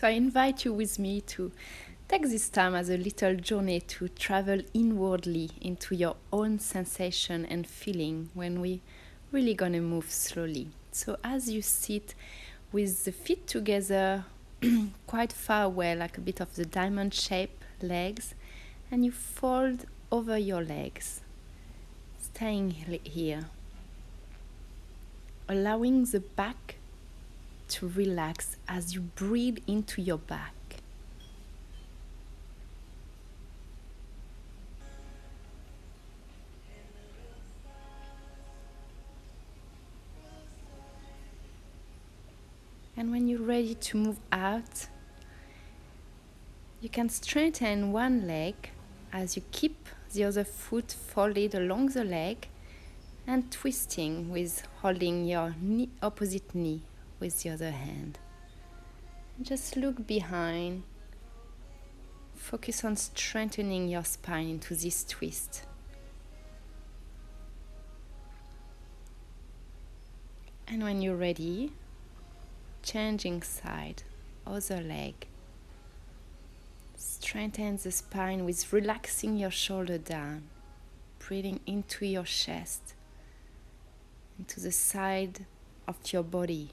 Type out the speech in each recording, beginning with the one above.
So I invite you with me to take this time as a little journey to travel inwardly into your own sensation and feeling when we really gonna move slowly. So as you sit with the feet together quite far away, like a bit of the diamond shape legs, and you fold over your legs, staying here, allowing the back to relax as you breathe into your back. And when you're ready to move out, you can straighten one leg as you keep the other foot folded along the leg and twisting with holding your opposite knee with the other hand. Just look behind. Focus on strengthening your spine into this twist. And when you're ready, changing side, other leg. Strengthen the spine with relaxing your shoulder down, breathing into your chest, into the side of your body,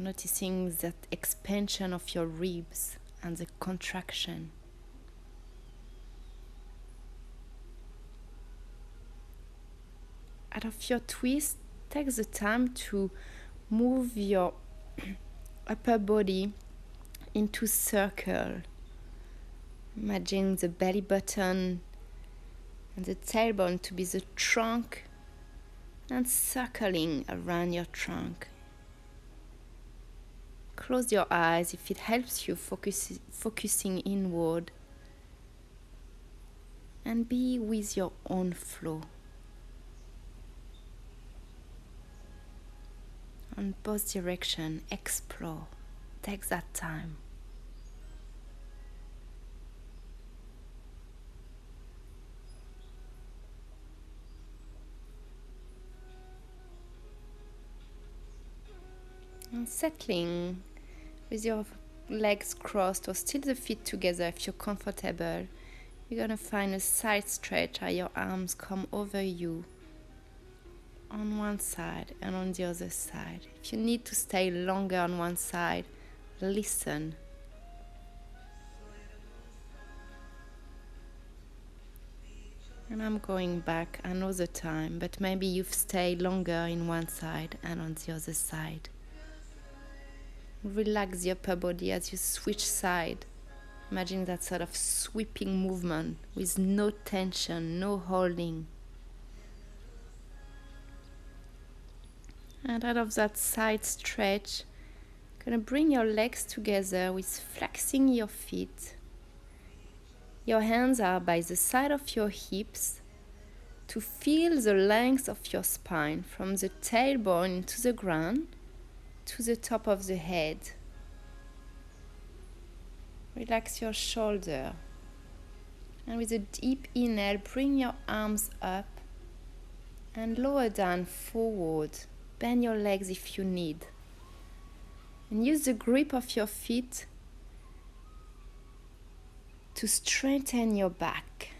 noticing that expansion of your ribs and the contraction. Out of your twist, take the time to move your upper body into circle. Imagine the belly button and the tailbone to be the trunk and circling around your trunk. Close your eyes if it helps you focusing inward, and be with your own flow. On both directions, explore. Take that time. And settling with your legs crossed or still the feet together if you're comfortable, you're going to find a side stretch where your arms come over you on one side and on the other side. If you need to stay longer on one side, listen. And I'm going back another time, but maybe you've stayed longer in one side and on the other side. Relax the upper body as you switch side. Imagine that sort of sweeping movement with no tension, no holding. And out of that side stretch, you're going to bring your legs together with flexing your feet. Your hands are by the side of your hips to feel the length of your spine from the tailbone to the ground to the top of the head. Relax your shoulder. And with a deep inhale, bring your arms up and lower down forward. Bend your legs if you need. And use the grip of your feet to strengthen your back.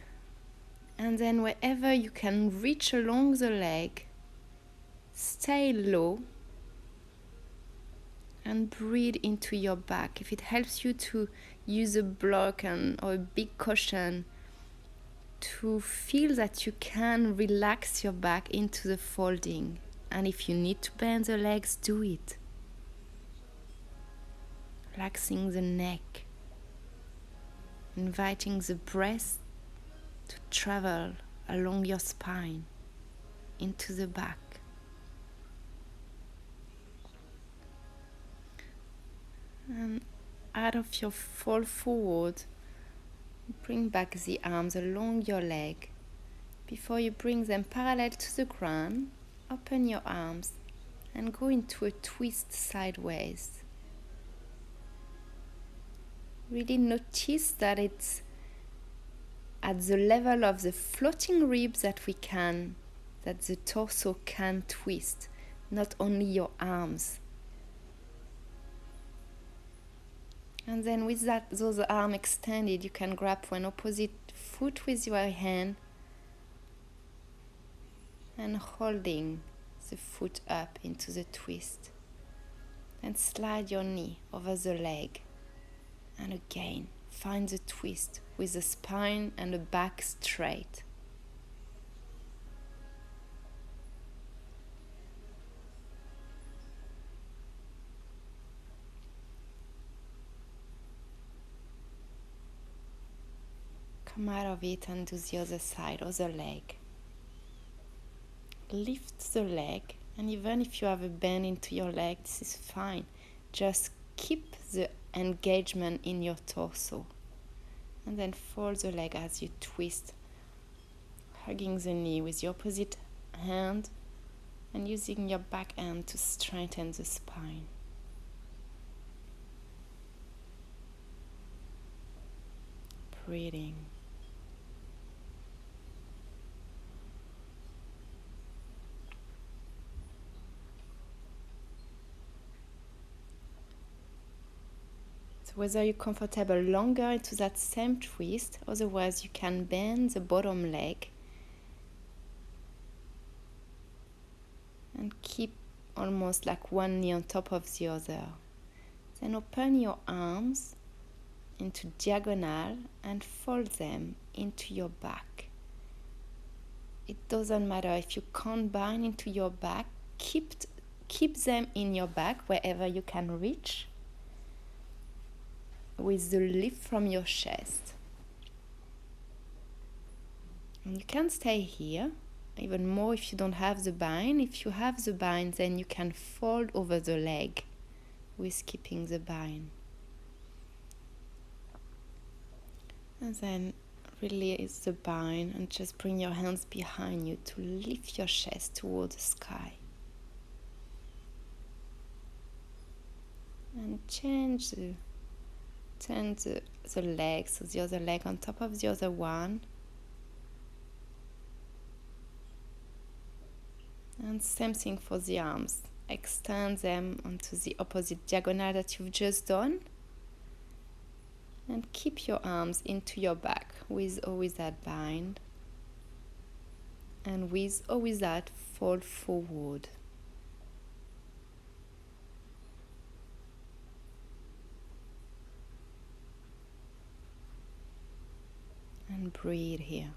And then wherever you can reach along the leg, stay low and breathe into your back. If it helps you to use a block or a big cushion to feel that you can relax your back into the folding. And if you need to bend the legs, do it. Relaxing the neck, inviting the breath to travel along your spine into the back. And out of your fall forward, bring back the arms along your leg. Before you bring them parallel to the ground, open your arms and go into a twist sideways. Really notice that it's at the level of the floating ribs that the torso can twist, not only your arms. And then with those arms extended, you can grab one opposite foot with your hand and holding the foot up into the twist. Then slide your knee over the leg. And again, find the twist with the spine and the back straight. Come out of it and do the other side, other leg. Lift the leg, and even if you have a bend into your leg, this is fine. Just keep the engagement in your torso. And then fold the leg as you twist, hugging the knee with your opposite hand and using your back hand to strengthen the spine. Breathing. So whether you're comfortable longer into that same twist, otherwise you can bend the bottom leg and keep almost like one knee on top of the other. Then open your arms into diagonal and fold them into your back. It doesn't matter if you can't bind into your back, keep them in your back wherever you can reach with the lift from your chest. And you can stay here, even more if you don't have the bind. If you have the bind, then you can fold over the leg with keeping the bind. And then release the bind and just bring your hands behind you to lift your chest towards the sky. And turn the leg, so the other leg on top of the other one. And same thing for the arms. Extend them onto the opposite diagonal that you've just done. And keep your arms into your back with or without bind. And with or without fold forward. And breathe here.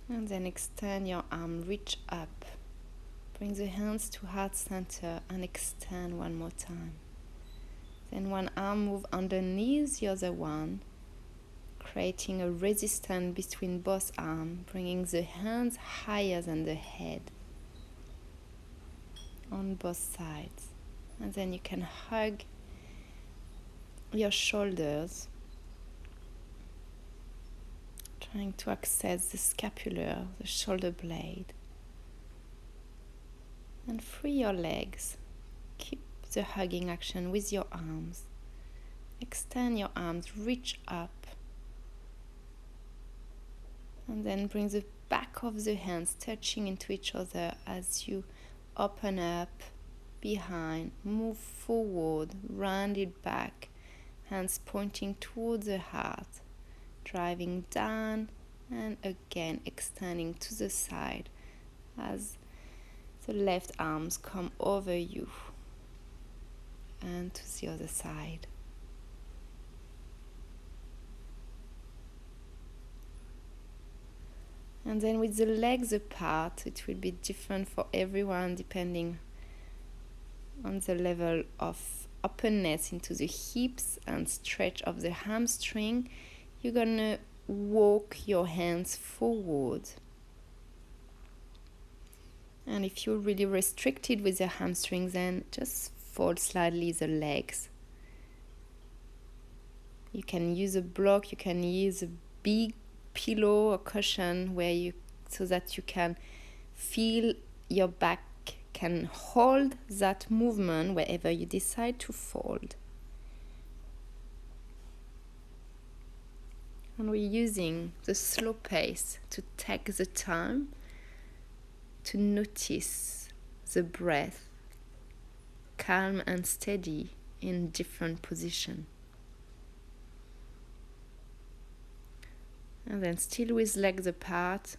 And then extend your arm, reach up. Bring the hands to heart center and extend one more time. Then one arm move underneath the other one, creating a resistance between both arms, bringing the hands higher than the head on both sides. And then you can hug your shoulders, trying to access the scapular, the shoulder blade. And free your legs. Keep the hugging action with your arms. Extend your arms, reach up. And then bring the back of the hands touching into each other as you open up behind, move forward, round it back, hands pointing towards the heart, driving down and again extending to the side as the left arms come over you and to the other side. And then with the legs apart, it will be different for everyone depending on the level of openness into the hips and stretch of the hamstring. You're gonna walk your hands forward. And if you're really restricted with the hamstrings, then just fold slightly the legs. You can use a block, you can use a big pillow or cushion so that you can feel your back can hold that movement wherever you decide to fold. And we're using the slow pace to take the time to notice the breath, calm and steady in different positions. And then still with legs apart,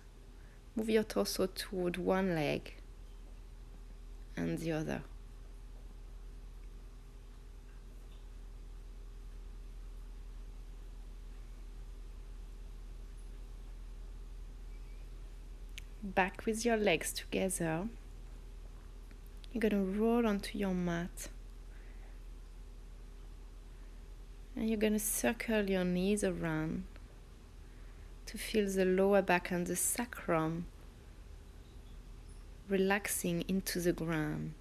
move your torso toward one leg and the other. Back with your legs together. You're going to roll onto your mat. And you're going to circle your knees around to feel the lower back and the sacrum relaxing into the ground,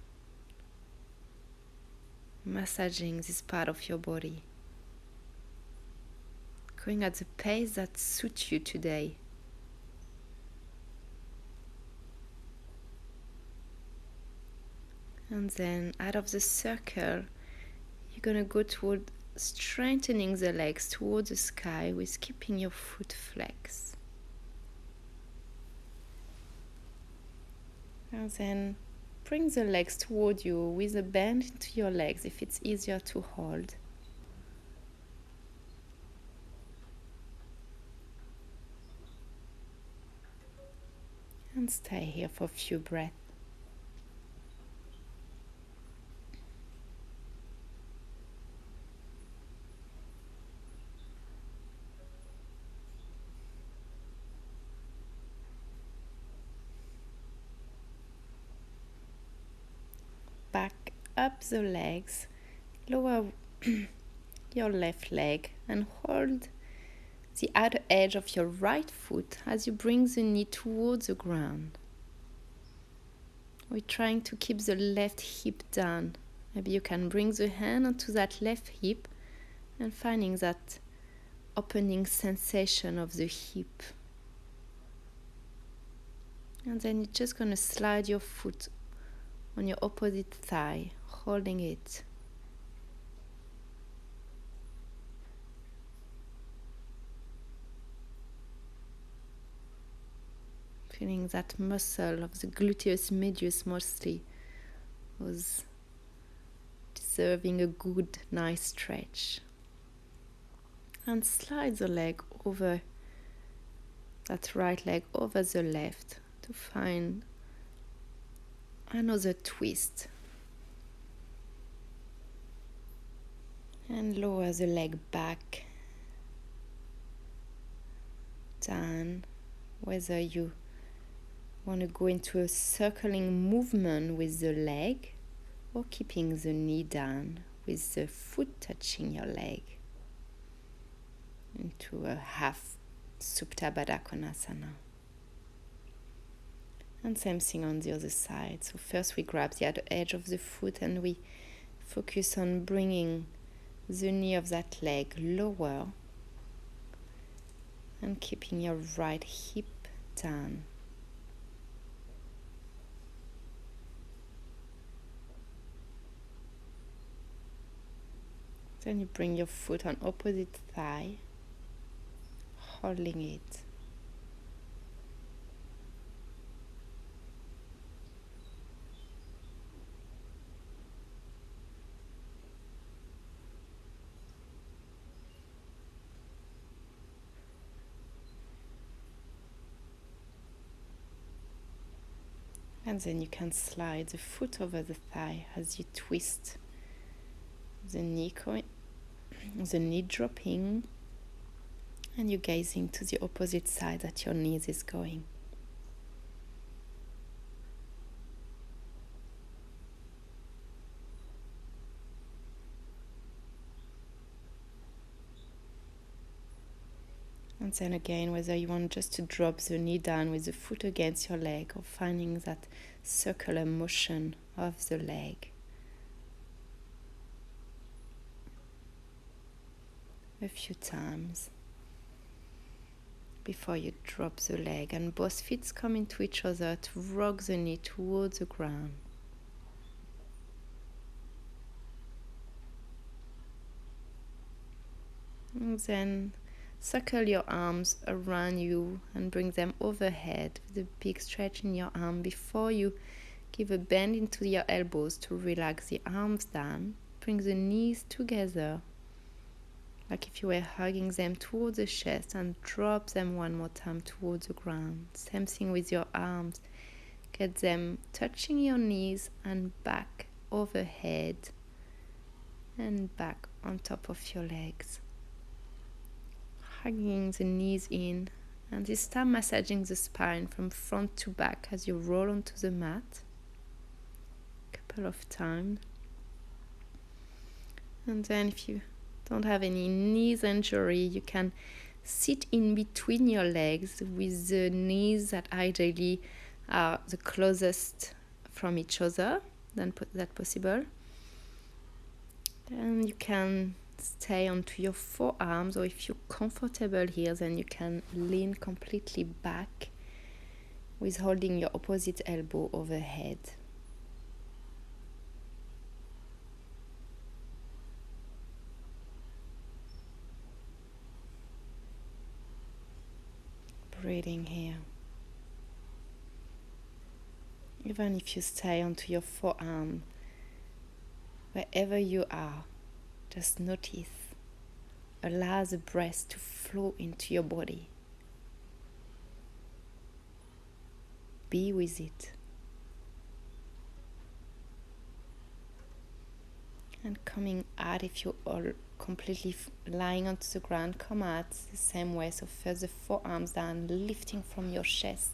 massaging this part of your body, going at the pace that suits you today. And then out of the circle, you're going to go toward strengthening the legs towards the sky with keeping your foot flexed. And then bring the legs toward you with a bend into your legs if it's easier to hold. And stay here for a few breaths. Back up the legs, lower your left leg and hold the outer edge of your right foot as you bring the knee towards the ground. We're trying to keep the left hip down. Maybe you can bring the hand onto that left hip and finding that opening sensation of the hip. And then you're just going to slide your foot on your opposite thigh, holding it. Feeling that muscle of the gluteus medius mostly was deserving a good, nice stretch. And slide the leg over, that right leg over the left to find another twist. And lower the leg back, down, whether you want to go into a circling movement with the leg or keeping the knee down with the foot touching your leg into a half Supta Baddha Konasana. And same thing on the other side. So first we grab the other edge of the foot and we focus on bringing the knee of that leg lower and keeping your right hip down. Then you bring your foot on opposite thigh, holding it. And then you can slide the foot over the thigh as you twist the knee dropping, and you're gazing to the opposite side that your knee is going. And then again, whether you want just to drop the knee down with the foot against your leg or finding that circular motion of the leg. A few times before you drop the leg, and both feet come into each other to rock the knee towards the ground. And then Circle your arms around you and bring them overhead with a big stretch in your arm before you give a bend into your elbows to relax the arms down. Bring the knees together like if you were hugging them towards the chest, and drop them one more time towards the ground. Same thing with your arms. Get them touching your knees and back overhead and back on top of your legs. Hugging the knees in, and this time massaging the spine from front to back as you roll onto the mat a couple of times. And then if you don't have any knees injury, you can sit in between your legs with the knees that ideally are the closest from each other than that possible. And you can stay onto your forearms, or if you're comfortable here, then you can lean completely back with holding your opposite elbow overhead. Breathing here. Even if you stay onto your forearm, wherever you are, just notice. Allow the breath to flow into your body. Be with it. And coming out, if you are completely lying onto the ground, come out the same way. So first the forearms down, lifting from your chest.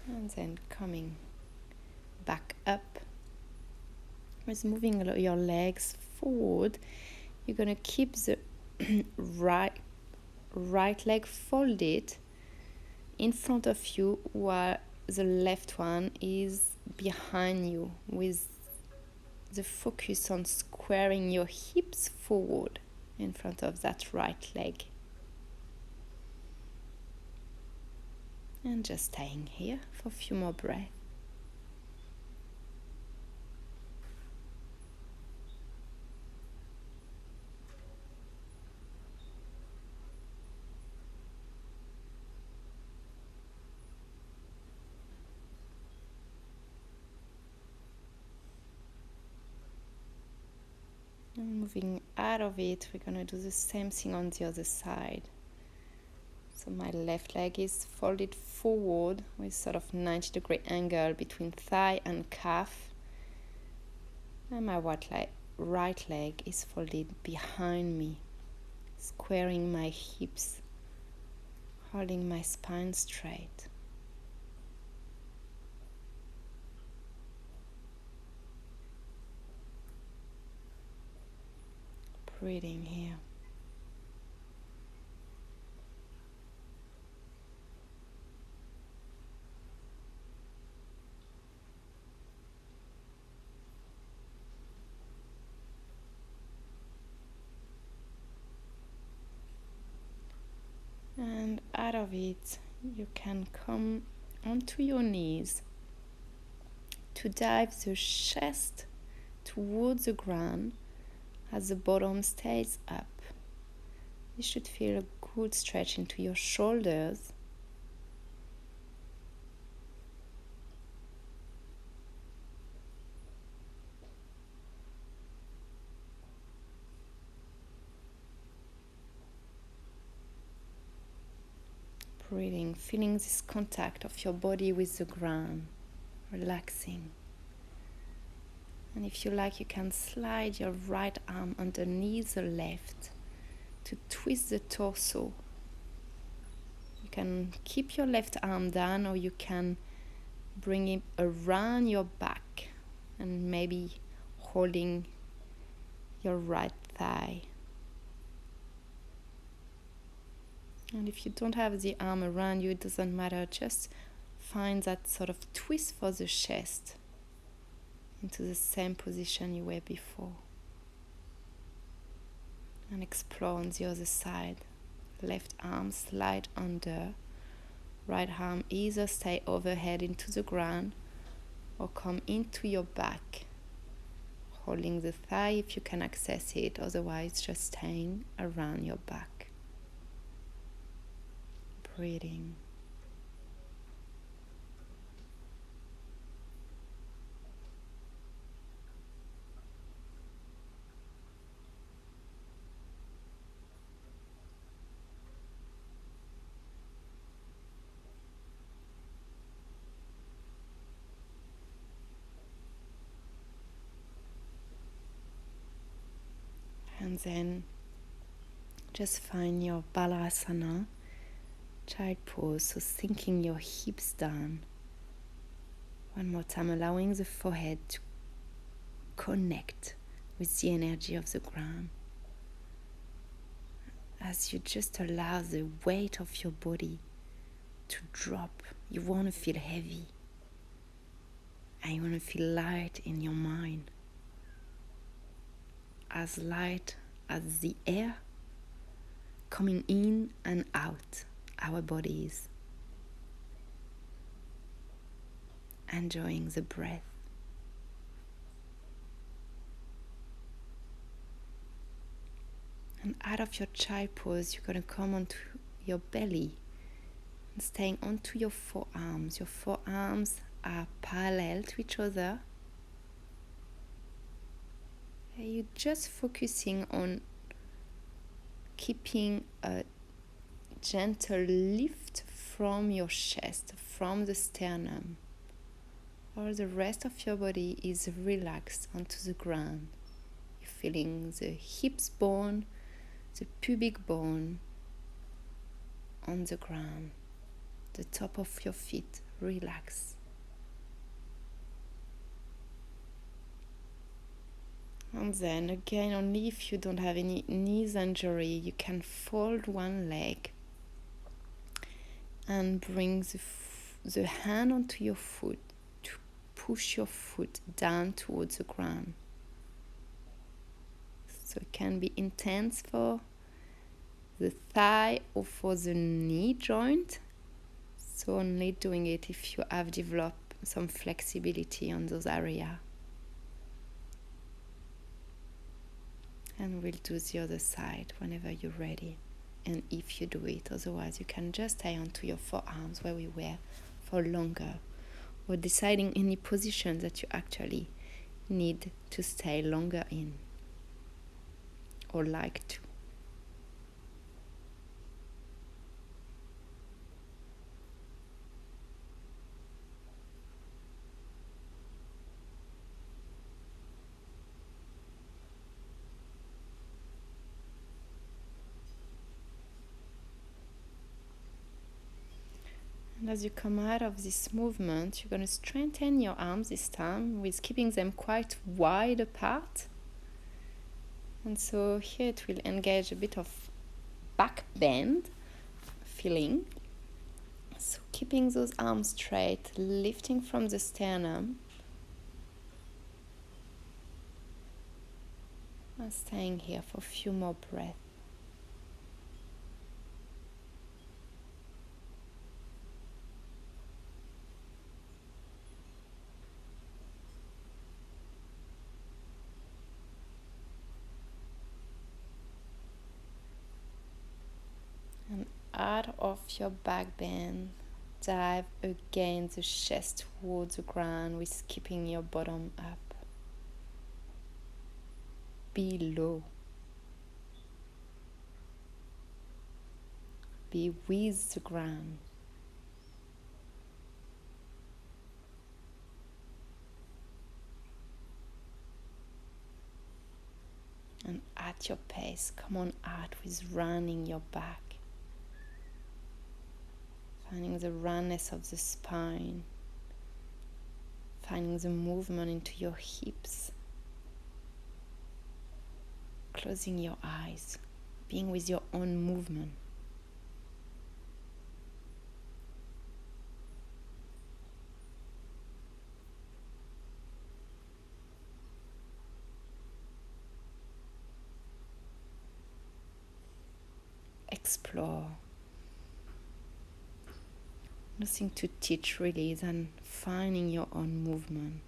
And then coming back up. With moving your legs forward, you're going to keep the right leg folded in front of you while the left one is behind you, with the focus on squaring your hips forward in front of that right leg. And just staying here for a few more breaths. And moving out of it, we're going to do the same thing on the other side. So my left leg is folded forward with sort of 90-degree angle between thigh and calf. And my right leg is folded behind me, squaring my hips, holding my spine straight. Breathing here. And out of it, you can come onto your knees to dive the chest towards the ground as the bottom stays up. You should feel a good stretch into your shoulders. Breathing, feeling this contact of your body with the ground, relaxing. And if you like, you can slide your right arm underneath the left to twist the torso. You can keep your left arm down, or you can bring it around your back and maybe holding your right thigh. And if you don't have the arm around you, it doesn't matter, just find that sort of twist for the chest into the same position you were before. And explore on the other side. Left arm slide under, right arm either stay overhead into the ground or come into your back, holding the thigh if you can access it, otherwise just staying around your back. Breathing. And then just find your balasana, child pose, so sinking your hips down. One more time, allowing the forehead to connect with the energy of the ground. As you just allow the weight of your body to drop, you want to feel heavy. And you want to feel light in your mind. As light as the air coming in and out our bodies. Enjoying the breath. And out of your child pose, you're going to come onto your belly and staying onto your forearms. Your forearms are parallel to each other. And you're just focusing on keeping a gentle lift from your chest, from the sternum. All the rest of your body is relaxed onto the ground. You're feeling the hips bone, the pubic bone on the ground. The top of your feet relax. And then again, only if you don't have any knees injury, you can fold one leg and bring the hand onto your foot to push your foot down towards the ground. So it can be intense for the thigh or for the knee joint. So only doing it if you have developed some flexibility on those areas. And we'll do the other side whenever you're ready. And if you do it, otherwise you can just stay onto your forearms where we were for longer. Or deciding any position that you actually need to stay longer in. Or like to. And as you come out of this movement, you're going to strengthen your arms this time with keeping them quite wide apart. And so here it will engage a bit of back bend feeling. So keeping those arms straight, lifting from the sternum. And staying here for a few more breaths. And out of your back bend, dive again the chest towards the ground with keeping your bottom up. Be low. Be with the ground. And at your pace, come on out with running your back. Finding the roundness of the spine. Finding the movement into your hips. Closing your eyes. Being with your own movement. Explore. Nothing to teach really than finding your own movement.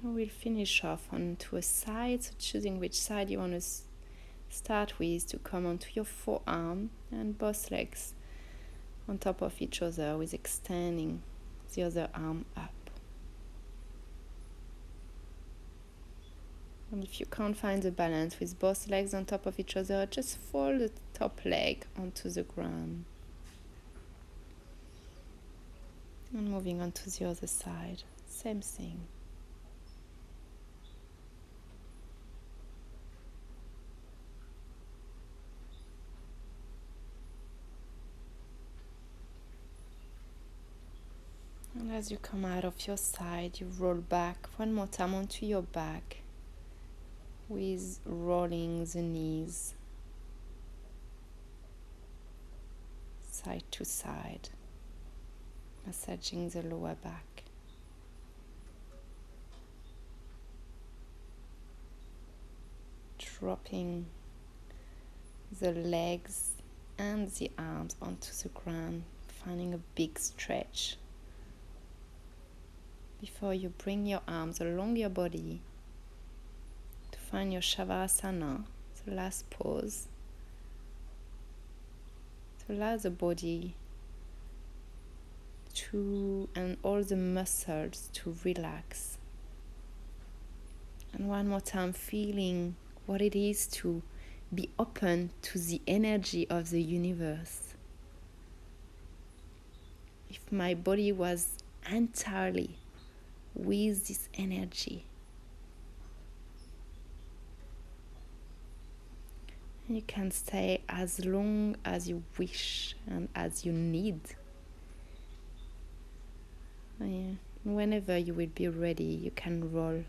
We'll finish off onto a side, so choosing which side you want to start with to come onto your forearm, and both legs on top of each other with extending the other arm up. And if you can't find the balance with both legs on top of each other, just fold the top leg onto the ground. And moving on to the other side, same thing. And as you come out of your side, you roll back one more time onto your back with rolling the knees side to side, massaging the lower back. Dropping the legs and the arms onto the ground, finding a big stretch. Before you bring your arms along your body to find your Shavasana, the last pose, to allow the body and all the muscles to relax. And one more time, feeling what it is to be open to the energy of the universe. If my body was entirely with this energy, you can stay as long as you wish and as you need. Whenever you will be ready, you can roll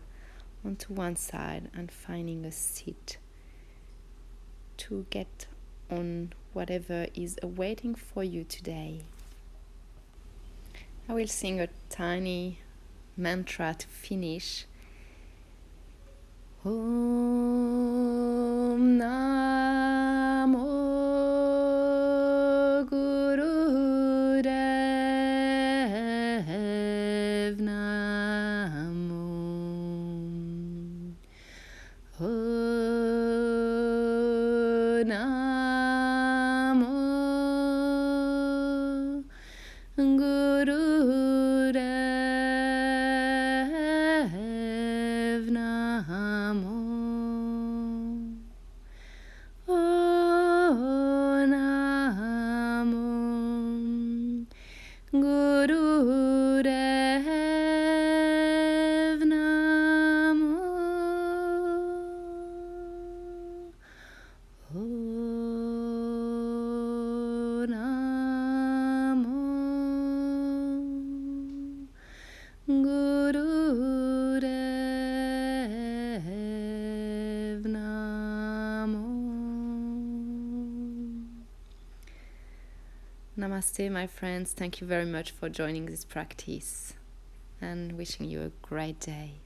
onto one side and finding a seat to get on whatever is awaiting for you today. I will sing a tiny mantra to finish. Om Namo Guru Dev Namo. Om Namo Guru Dev Namo. Om Namo Guru Dev Namo. Om Namo Guru Dev Namo. Namaste, my friends. Thank you very much for joining this practice and wishing you a great day.